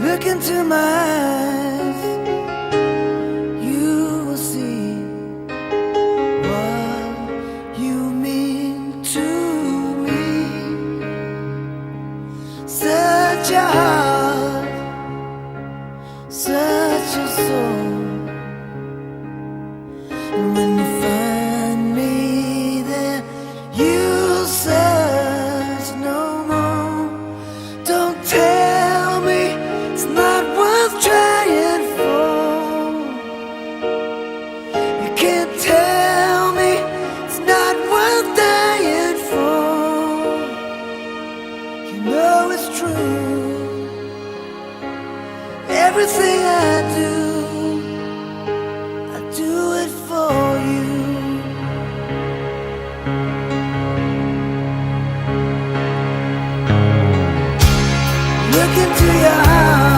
Look into my eyes, you will see what you mean to me. Such a heart, such a soul. And when you find me there, you'll search no more. Don't tell me it's not worth trying for. You can't tell me it's not worth dying for. You know it's true. Everything I do it for you. Look into your eyes.